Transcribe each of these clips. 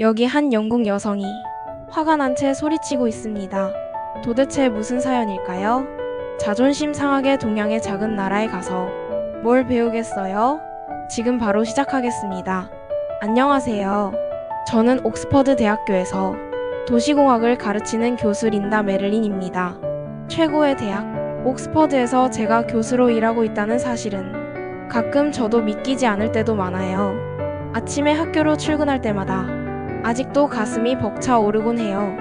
여기 한 영국 여성이 화가 난 채 소리치고 있습니다. 도대체 무슨 사연일까요? 자존심 상하게 동양의 작은 나라에 가서 뭘 배우겠어요? 지금 바로 시작하겠습니다. 안녕하세요. 저는 옥스퍼드 대학교에서 도시공학을 가르치는 교수 린다 메를린입니다. 최고의 대학, 옥스퍼드에서 제가 교수로 일하고 있다는 사실은 가끔 저도 믿기지 않을 때도 많아요. 아침에 학교로 출근할 때마다 아직도 가슴이 벅차 오르곤 해요.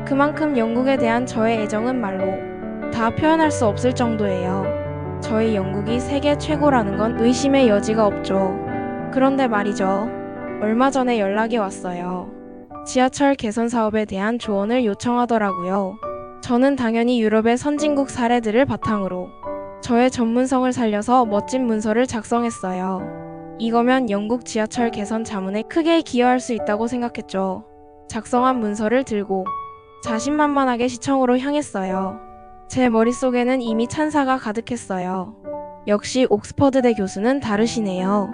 그만큼 영국에 대한 저의 애정은 말로 다 표현할 수 없을 정도예요. 저희 영국이 세계 최고라는 건 의심의 여지가 없죠. 그런데 말이죠. 얼마 전에 연락이 왔어요. 지하철 개선 사업에 대한 조언을 요청하더라고요. 저는 당연히 유럽의 선진국 사례들을 바탕으로 저의 전문성을 살려서 멋진 문서를 작성했어요. 이거면 영국 지하철 개선 자문에 크게 기여할 수 있다고 생각했죠. 작성한 문서를 들고 자신만만하게 시청으로 향했어요. 제 머릿속에는 이미 찬사가 가득했어요. 역시 옥스퍼드대 교수는 다르시네요.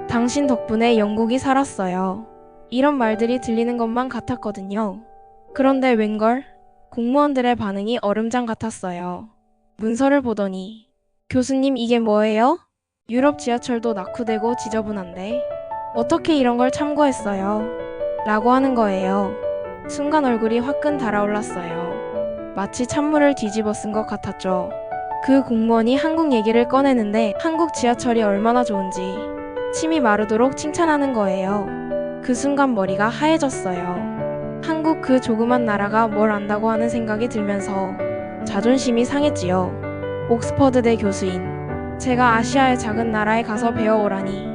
당신 덕분에 영국이 살았어요. 이런 말들이 들리는 것만 같았거든요. 그런데 웬걸? 공무원들의 반응이 얼음장 같았어요. 문서를 보더니 교수님 이게 뭐예요? 유럽 지하철도 낙후되고 지저분한데 어떻게 이런 걸 참고했어요? 라고 하는 거예요. 순간 얼굴이 화끈 달아올랐어요. 마치 찬물을 뒤집어 쓴 것 같았죠. 그 공무원이 한국 얘기를 꺼내는데 한국 지하철이 얼마나 좋은지 침이 마르도록 칭찬하는 거예요. 그 순간 머리가 하얘졌어요. 한국 그 조그만 나라가 뭘 안다고 하는 생각이 들면서 자존심이 상했지요. 옥스퍼드대 교수인 제가 아시아의 작은 나라에 가서 배워오라니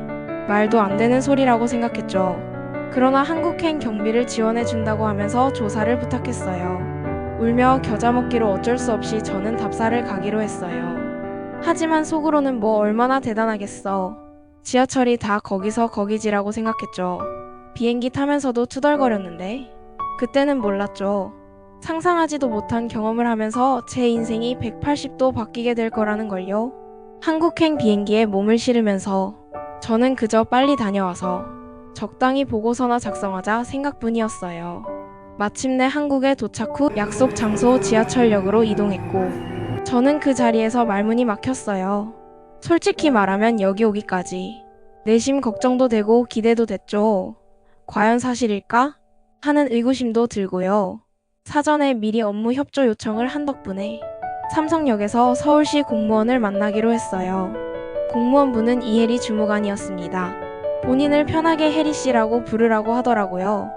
말도 안 되는 소리라고 생각했죠. 그러나 한국행 경비를 지원해 준다고 하면서 조사를 부탁했어요. 울며 겨자 먹기로 어쩔 수 없이 저는 답사를 가기로 했어요. 하지만 속으로는 뭐 얼마나 대단하겠어. 지하철이 다 거기서 거기지라고 생각했죠. 비행기 타면서도 투덜거렸는데 그때는 몰랐죠. 상상하지도 못한 경험을 하면서 제 인생이 180도 바뀌게 될 거라는 걸요. 한국행 비행기에 몸을 실으면서 저는 그저 빨리 다녀와서 적당히 보고서나 작성하자 생각뿐이었어요. 마침내 한국에 도착 후 약속 장소 지하철역으로 이동했고 저는 그 자리에서 말문이 막혔어요. 솔직히 말하면 여기 오기까지 내심 걱정도 되고 기대도 됐죠. 과연 사실일까? 하는 의구심도 들고요. 사전에 미리 업무 협조 요청을 한 덕분에 삼성역에서 서울시 공무원을 만나기로 했어요. 공무원분은 이혜리 주무관이었습니다. 본인을 편하게 혜리씨라고 부르라고 하더라고요.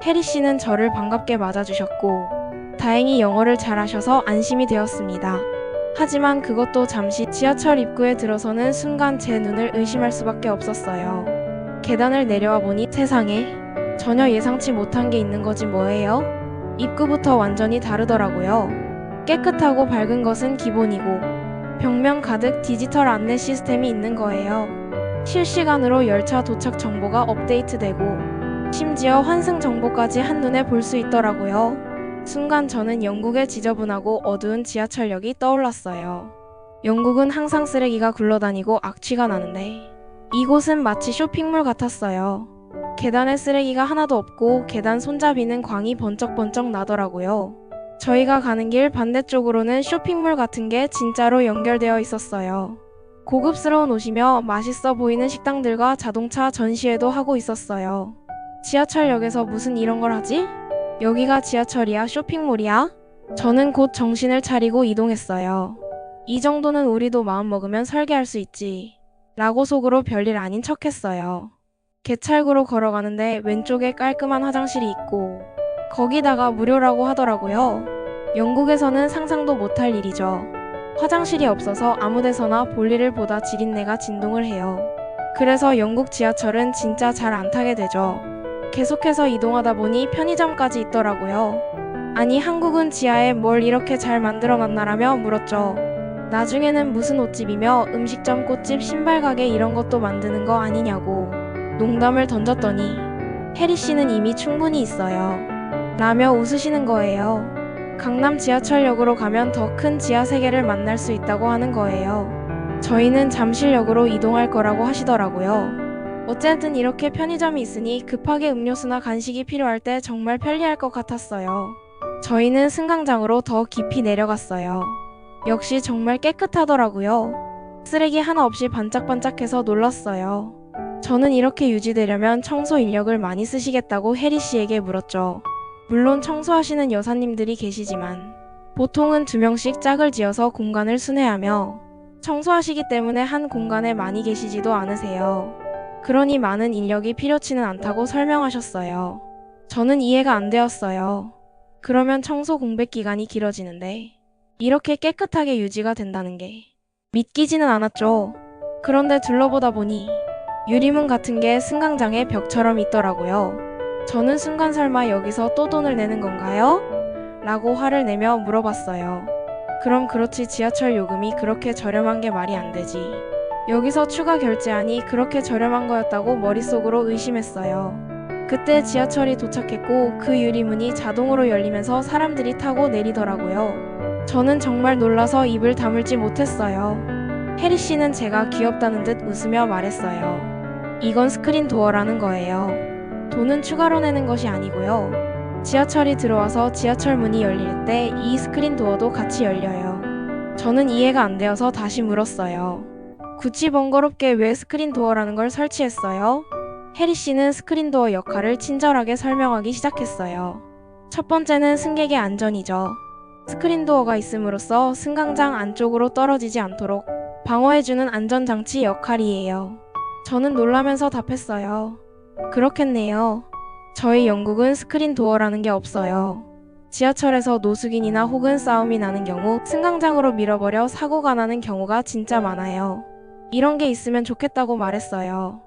혜리씨는 저를 반갑게 맞아주셨고 다행히 영어를 잘하셔서 안심이 되었습니다. 하지만 그것도 잠시 지하철 입구에 들어서는 순간 제 눈을 의심할 수밖에 없었어요. 계단을 내려와 보니 세상에 전혀 예상치 못한 게 있는 거지 뭐예요? 입구부터 완전히 다르더라고요. 깨끗하고 밝은 것은 기본이고 벽면 가득 디지털 안내 시스템이 있는 거예요. 실시간으로 열차 도착 정보가 업데이트되고 심지어 환승 정보까지 한눈에 볼 수 있더라고요. 순간 저는 영국의 지저분하고 어두운 지하철역이 떠올랐어요. 영국은 항상 쓰레기가 굴러다니고 악취가 나는데 이곳은 마치 쇼핑몰 같았어요. 계단에 쓰레기가 하나도 없고 계단 손잡이는 광이 번쩍번쩍 나더라고요. 저희가 가는 길 반대쪽으로는 쇼핑몰 같은 게 진짜로 연결되어 있었어요. 고급스러운 옷이며 맛있어 보이는 식당들과 자동차 전시회도 하고 있었어요. 지하철역에서 무슨 이런 걸 하지? 여기가 지하철이야, 쇼핑몰이야? 저는 곧 정신을 차리고 이동했어요. 이 정도는 우리도 마음먹으면 설계할 수 있지. 라고 속으로 별일 아닌 척했어요. 개찰구로 걸어가는데 왼쪽에 깔끔한 화장실이 있고 거기다가 무료라고 하더라고요. 영국에서는 상상도 못할 일이죠. 화장실이 없어서 아무데서나 볼일을 보다 지린내가 진동을 해요. 그래서 영국 지하철은 진짜 잘 안 타게 되죠. 계속해서 이동하다 보니 편의점까지 있더라고요. 아니 한국은 지하에 뭘 이렇게 잘 만들어놨나라며 물었죠. 나중에는 무슨 옷집이며 음식점, 꽃집, 신발가게 이런 것도 만드는 거 아니냐고 농담을 던졌더니 혜리씨는 이미 충분히 있어요. 라며 웃으시는 거예요. 강남 지하철역으로 가면 더 큰 지하 세계를 만날 수 있다고 하는 거예요. 저희는 잠실역으로 이동할 거라고 하시더라고요. 어쨌든 이렇게 편의점이 있으니 급하게 음료수나 간식이 필요할 때 정말 편리할 것 같았어요. 저희는 승강장으로 더 깊이 내려갔어요. 역시 정말 깨끗하더라고요. 쓰레기 하나 없이 반짝반짝해서 놀랐어요. 저는 이렇게 유지되려면 청소 인력을 많이 쓰시겠다고 혜리 씨에게 물었죠. 물론 청소하시는 여사님들이 계시지만 보통은 2명씩 짝을 지어서 공간을 순회하며 청소하시기 때문에 한 공간에 많이 계시지도 않으세요. 그러니 많은 인력이 필요치는 않다고 설명하셨어요. 저는 이해가 안 되었어요. 그러면 청소 공백 기간이 길어지는데 이렇게 깨끗하게 유지가 된다는 게 믿기지는 않았죠. 그런데 둘러보다 보니 유리문 같은 게 승강장의 벽처럼 있더라고요. 저는 순간 설마 여기서 또 돈을 내는 건가요? 라고 화를 내며 물어봤어요. 그럼 그렇지, 지하철 요금이 그렇게 저렴한 게 말이 안 되지. 여기서 추가 결제하니 그렇게 저렴한 거였다고 머릿속으로 의심했어요. 그때 지하철이 도착했고 그 유리문이 자동으로 열리면서 사람들이 타고 내리더라고요. 저는 정말 놀라서 입을 다물지 못했어요. 혜리 씨는 제가 귀엽다는 듯 웃으며 말했어요. 이건 스크린 도어라는 거예요. 돈은 추가로 내는 것이 아니고요. 지하철이 들어와서 지하철 문이 열릴 때 이 스크린 도어도 같이 열려요. 저는 이해가 안 되어서 다시 물었어요. 굳이 번거롭게 왜 스크린 도어라는 걸 설치했어요? 혜리 씨는 스크린 도어 역할을 친절하게 설명하기 시작했어요. 첫 번째는 승객의 안전이죠. 스크린 도어가 있음으로써 승강장 안쪽으로 떨어지지 않도록 방어해주는 안전장치 역할이에요. 저는 놀라면서 답했어요. 그렇겠네요. 저희 영국은 스크린 도어라는 게 없어요. 지하철에서 노숙인이나 혹은 싸움이 나는 경우 승강장으로 밀어버려 사고가 나는 경우가 진짜 많아요. 이런 게 있으면 좋겠다고 말했어요.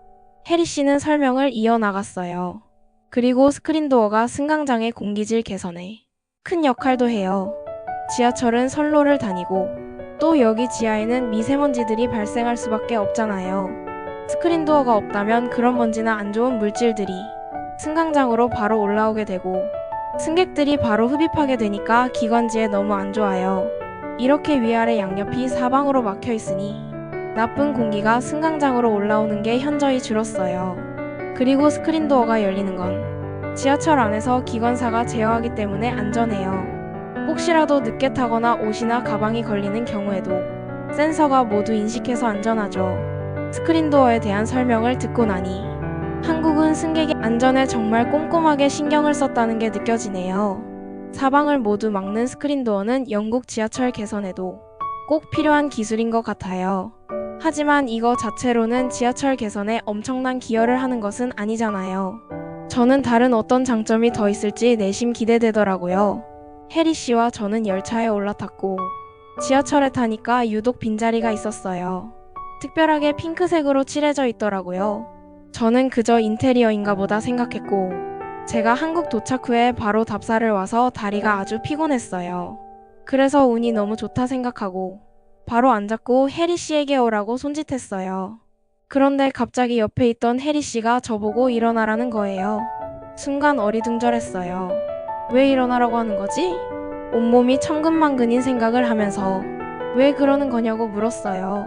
혜리 씨는 설명을 이어나갔어요. 그리고 스크린 도어가 승강장의 공기질 개선에 큰 역할도 해요. 지하철은 선로를 다니고 또 여기 지하에는 미세먼지들이 발생할 수밖에 없잖아요. 스크린 도어가 없다면 그런 먼지나 안 좋은 물질들이 승강장으로 바로 올라오게 되고 승객들이 바로 흡입하게 되니까 기관지에 너무 안 좋아요. 이렇게 위아래 양옆이 사방으로 막혀 있으니 나쁜 공기가 승강장으로 올라오는 게 현저히 줄었어요. 그리고 스크린 도어가 열리는 건 지하철 안에서 기관사가 제어하기 때문에 안전해요. 혹시라도 늦게 타거나 옷이나 가방이 걸리는 경우에도 센서가 모두 인식해서 안전하죠. 스크린 도어에 대한 설명을 듣고 나니 한국은 승객의 안전에 정말 꼼꼼하게 신경을 썼다는 게 느껴지네요. 사방을 모두 막는 스크린 도어는 영국 지하철 개선에도 꼭 필요한 기술인 것 같아요. 하지만 이거 자체로는 지하철 개선에 엄청난 기여를 하는 것은 아니잖아요. 저는 다른 어떤 장점이 더 있을지 내심 기대되더라고요. 혜리 씨와 저는 열차에 올라탔고 지하철에 타니까 유독 빈자리가 있었어요. 특별하게 핑크색으로 칠해져 있더라고요. 저는 그저 인테리어인가 보다 생각했고 제가 한국 도착 후에 바로 답사를 와서 다리가 아주 피곤했어요. 그래서 운이 너무 좋다 생각하고 바로 앉았고 혜리 씨에게 오라고 손짓했어요. 그런데 갑자기 옆에 있던 혜리 씨가 저보고 일어나라는 거예요. 순간 어리둥절했어요. 왜 일어나라고 하는 거지? 온몸이 천근만근인 생각을 하면서 왜 그러는 거냐고 물었어요.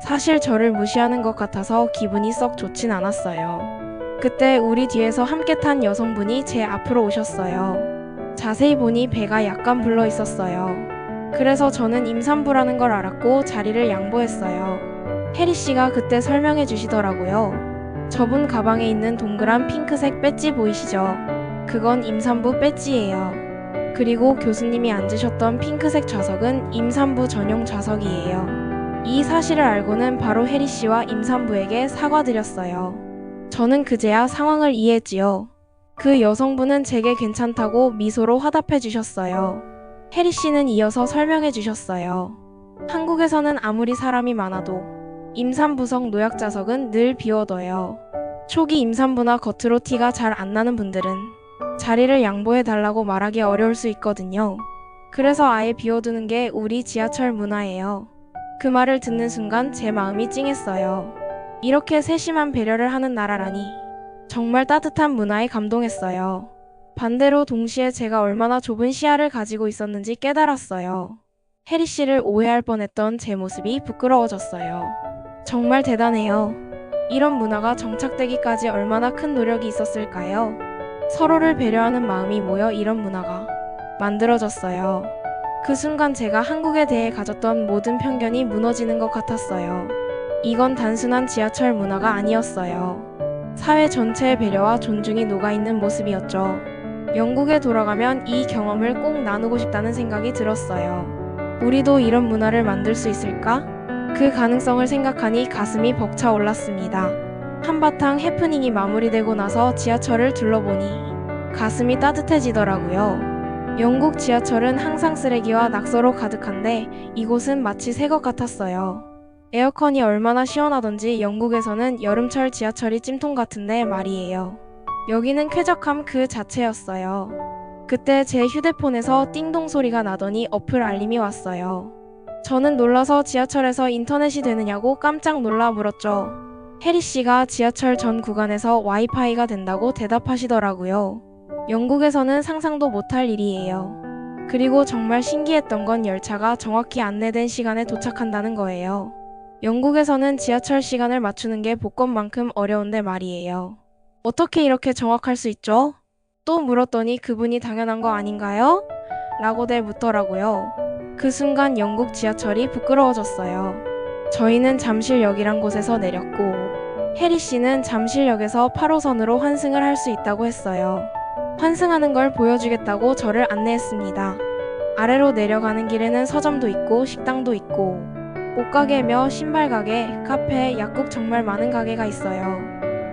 사실 저를 무시하는 것 같아서 기분이 썩 좋진 않았어요. 그때 우리 뒤에서 함께 탄 여성분이 제 앞으로 오셨어요. 자세히 보니 배가 약간 불러 있었어요. 그래서 저는 임산부라는 걸 알았고 자리를 양보했어요. 혜리 씨가 그때 설명해 주시더라고요. 저분 가방에 있는 동그란 핑크색 배지 보이시죠? 그건 임산부 배지예요. 그리고 교수님이 앉으셨던 핑크색 좌석은 임산부 전용 좌석이에요. 이 사실을 알고는 바로 혜리 씨와 임산부에게 사과드렸어요. 저는 그제야 상황을 이해했지요. 그 여성분은 제게 괜찮다고 미소로 화답해 주셨어요. 혜리 씨는 이어서 설명해 주셨어요. 한국에서는 아무리 사람이 많아도 임산부석 노약자석은 늘 비워둬요. 초기 임산부나 겉으로 티가 잘 안 나는 분들은 자리를 양보해 달라고 말하기 어려울 수 있거든요. 그래서 아예 비워두는 게 우리 지하철 문화예요. 그 말을 듣는 순간 제 마음이 찡했어요. 이렇게 세심한 배려를 하는 나라라니 정말 따뜻한 문화에 감동했어요. 반대로 동시에 제가 얼마나 좁은 시야를 가지고 있었는지 깨달았어요. 혜리 씨를 오해할 뻔했던 제 모습이 부끄러워졌어요. 정말 대단해요. 이런 문화가 정착되기까지 얼마나 큰 노력이 있었을까요? 서로를 배려하는 마음이 모여 이런 문화가 만들어졌어요. 그 순간 제가 한국에 대해 가졌던 모든 편견이 무너지는 것 같았어요. 이건 단순한 지하철 문화가 아니었어요. 사회 전체의 배려와 존중이 녹아있는 모습이었죠. 영국에 돌아가면 이 경험을 꼭 나누고 싶다는 생각이 들었어요. 우리도 이런 문화를 만들 수 있을까? 그 가능성을 생각하니 가슴이 벅차 올랐습니다. 한바탕 해프닝이 마무리되고 나서 지하철을 둘러보니 가슴이 따뜻해지더라고요. 영국 지하철은 항상 쓰레기와 낙서로 가득한데 이곳은 마치 새 것 같았어요. 에어컨이 얼마나 시원하던지 영국에서는 여름철 지하철이 찜통 같은데 말이에요. 여기는 쾌적함 그 자체였어요. 그때 제 휴대폰에서 띵동 소리가 나더니 어플 알림이 왔어요. 저는 놀라서 지하철에서 인터넷이 되느냐고 깜짝 놀라 물었죠. 해리 씨가 지하철 전 구간에서 와이파이가 된다고 대답하시더라고요. 영국에서는 상상도 못할 일이에요. 그리고 정말 신기했던 건 열차가 정확히 안내된 시간에 도착한다는 거예요. 영국에서는 지하철 시간을 맞추는 게 복권만큼 어려운데 말이에요. 어떻게 이렇게 정확할 수 있죠? 또 물었더니 그분이 당연한 거 아닌가요? 라고들 묻더라고요. 그 순간 영국 지하철이 부끄러워졌어요. 저희는 잠실역이란 곳에서 내렸고 해리 씨는 잠실역에서 8호선으로 환승을 할 수 있다고 했어요. 환승하는 걸 보여주겠다고 저를 안내했습니다. 아래로 내려가는 길에는 서점도 있고 식당도 있고 옷가게며 신발가게, 카페, 약국 정말 많은 가게가 있어요.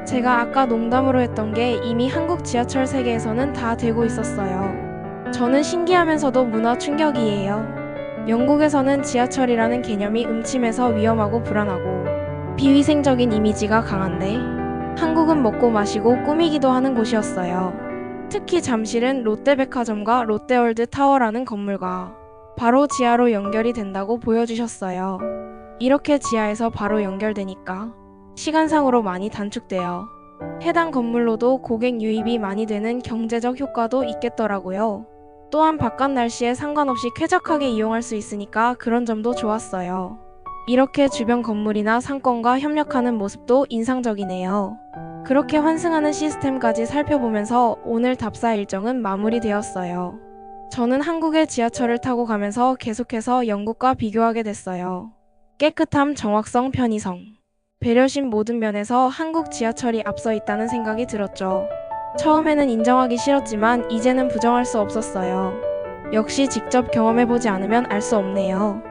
제가 아까 농담으로 했던 게 이미 한국 지하철 세계에서는 다 되고 있었어요. 저는 신기하면서도 문화 충격이에요. 영국에서는 지하철이라는 개념이 음침해서 위험하고 불안하고 비위생적인 이미지가 강한데 한국은 먹고 마시고 꾸미기도 하는 곳이었어요. 특히 잠실은 롯데백화점과 롯데월드 타워라는 건물과 바로 지하로 연결이 된다고 보여주셨어요. 이렇게 지하에서 바로 연결되니까 시간상으로 많이 단축돼요. 해당 건물로도 고객 유입이 많이 되는 경제적 효과도 있겠더라고요. 또한 바깥 날씨에 상관없이 쾌적하게 이용할 수 있으니까 그런 점도 좋았어요. 이렇게 주변 건물이나 상권과 협력하는 모습도 인상적이네요. 그렇게 환승하는 시스템까지 살펴보면서 오늘 답사 일정은 마무리되었어요. 저는 한국의 지하철을 타고 가면서 계속해서 영국과 비교하게 됐어요. 깨끗함, 정확성, 편의성, 배려심 모든 면에서 한국 지하철이 앞서 있다는 생각이 들었죠. 처음에는 인정하기 싫었지만 이제는 부정할 수 없었어요. 역시 직접 경험해보지 않으면 알 수 없네요.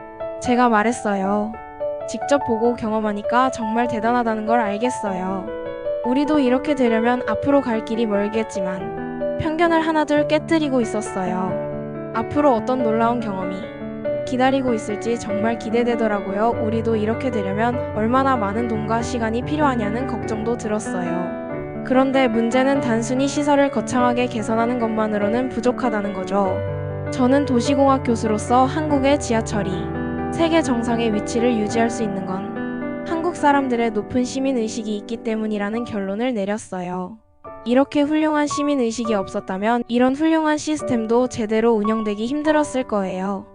제가 말했어요. 직접 보고 경험하니까 정말 대단하다는 걸 알겠어요. 우리도 이렇게 되려면 앞으로 갈 길이 멀겠지만 편견을 하나둘 깨뜨리고 있었어요. 앞으로 어떤 놀라운 경험이 기다리고 있을지 정말 기대되더라고요. 우리도 이렇게 되려면 얼마나 많은 돈과 시간이 필요하냐는 걱정도 들었어요. 그런데 문제는 단순히 시설을 거창하게 개선하는 것만으로는 부족하다는 거죠. 저는 도시공학 교수로서 한국의 지하철이 세계 정상의 위치를 유지할 수 있는 건 한국 사람들의 높은 시민의식이 있기 때문이라는 결론을 내렸어요. 이렇게 훌륭한 시민의식이 없었다면 이런 훌륭한 시스템도 제대로 운영되기 힘들었을 거예요.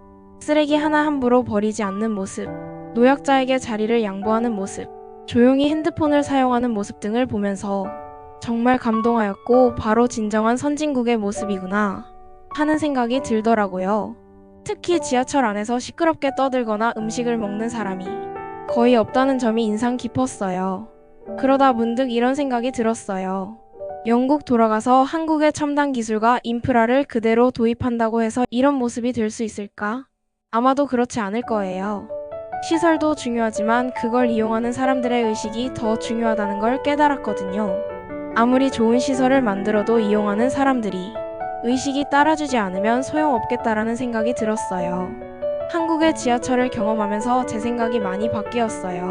쓰레기 하나 함부로 버리지 않는 모습, 노약자에게 자리를 양보하는 모습, 조용히 핸드폰을 사용하는 모습 등을 보면서 정말 감동하였고 바로 진정한 선진국의 모습이구나 하는 생각이 들더라고요. 특히 지하철 안에서 시끄럽게 떠들거나 음식을 먹는 사람이 거의 없다는 점이 인상 깊었어요. 그러다 문득 이런 생각이 들었어요. 영국 돌아가서 한국의 첨단 기술과 인프라를 그대로 도입한다고 해서 이런 모습이 될 수 있을까? 아마도 그렇지 않을 거예요. 시설도 중요하지만 그걸 이용하는 사람들의 의식이 더 중요하다는 걸 깨달았거든요. 아무리 좋은 시설을 만들어도 이용하는 사람들이 의식이 따라주지 않으면 소용없겠다라는 생각이 들었어요. 한국의 지하철을 경험하면서 제 생각이 많이 바뀌었어요.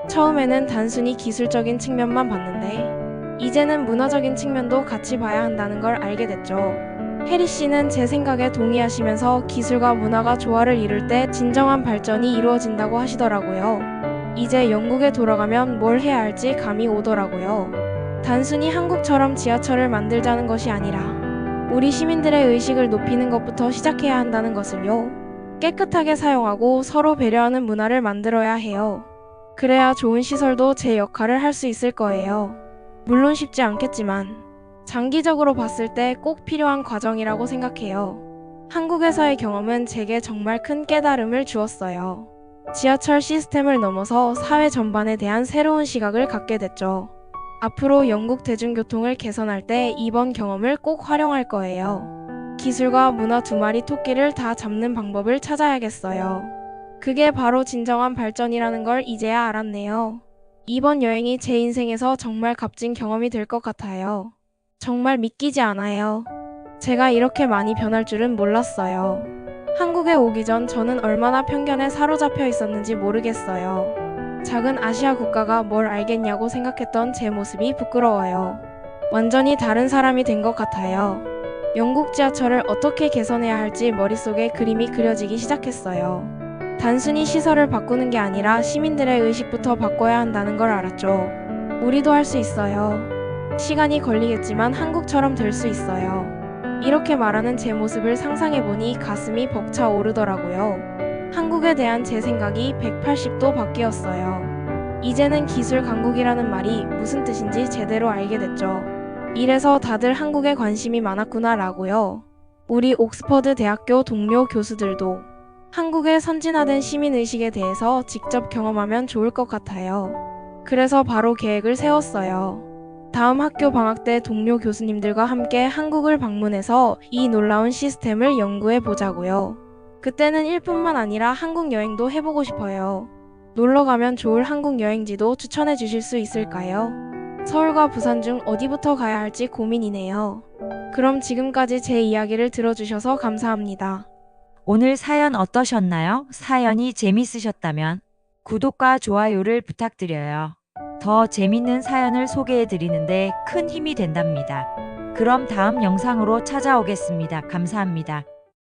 처음에는 단순히 기술적인 측면만 봤는데 이제는 문화적인 측면도 같이 봐야 한다는 걸 알게 됐죠. 해리 씨는 제 생각에 동의하시면서 기술과 문화가 조화를 이룰 때 진정한 발전이 이루어진다고 하시더라고요. 이제 영국에 돌아가면 뭘 해야 할지 감이 오더라고요. 단순히 한국처럼 지하철을 만들자는 것이 아니라 우리 시민들의 의식을 높이는 것부터 시작해야 한다는 것을요. 깨끗하게 사용하고 서로 배려하는 문화를 만들어야 해요. 그래야 좋은 시설도 제 역할을 할 수 있을 거예요. 물론 쉽지 않겠지만 장기적으로 봤을 때 꼭 필요한 과정이라고 생각해요. 한국에서의 경험은 제게 정말 큰 깨달음을 주었어요. 지하철 시스템을 넘어서 사회 전반에 대한 새로운 시각을 갖게 됐죠. 앞으로 영국 대중교통을 개선할 때 이번 경험을 꼭 활용할 거예요. 기술과 문화 두 마리 토끼를 다 잡는 방법을 찾아야겠어요. 그게 바로 진정한 발전이라는 걸 이제야 알았네요. 이번 여행이 제 인생에서 정말 값진 경험이 될 것 같아요. 정말 믿기지 않아요. 제가 이렇게 많이 변할 줄은 몰랐어요. 한국에 오기 전 저는 얼마나 편견에 사로잡혀 있었는지 모르겠어요. 작은 아시아 국가가 뭘 알겠냐고 생각했던 제 모습이 부끄러워요. 완전히 다른 사람이 된 것 같아요. 영국 지하철을 어떻게 개선해야 할지 머릿속에 그림이 그려지기 시작했어요. 단순히 시설을 바꾸는 게 아니라 시민들의 의식부터 바꿔야 한다는 걸 알았죠. 우리도 할 수 있어요. 시간이 걸리겠지만 한국처럼 될 수 있어요. 이렇게 말하는 제 모습을 상상해보니 가슴이 벅차 오르더라고요. 한국에 대한 제 생각이 180도 바뀌었어요. 이제는 기술 강국이라는 말이 무슨 뜻인지 제대로 알게 됐죠. 이래서 다들 한국에 관심이 많았구나라고요. 우리 옥스퍼드 대학교 동료 교수들도 한국의 선진화된 시민의식에 대해서 직접 경험하면 좋을 것 같아요. 그래서 바로 계획을 세웠어요. 다음 학교 방학 때 동료 교수님들과 함께 한국을 방문해서 이 놀라운 시스템을 연구해 보자고요. 그때는 일뿐만 아니라 한국 여행도 해보고 싶어요. 놀러 가면 좋을 한국 여행지도 추천해 주실 수 있을까요? 서울과 부산 중 어디부터 가야 할지 고민이네요. 그럼 지금까지 제 이야기를 들어주셔서 감사합니다. 오늘 사연 어떠셨나요? 사연이 재밌으셨다면 구독과 좋아요를 부탁드려요. 더 재밌는 사연을 소개해 드리는데 큰 힘이 된답니다. 그럼 다음 영상으로 찾아오겠습니다. 감사합니다.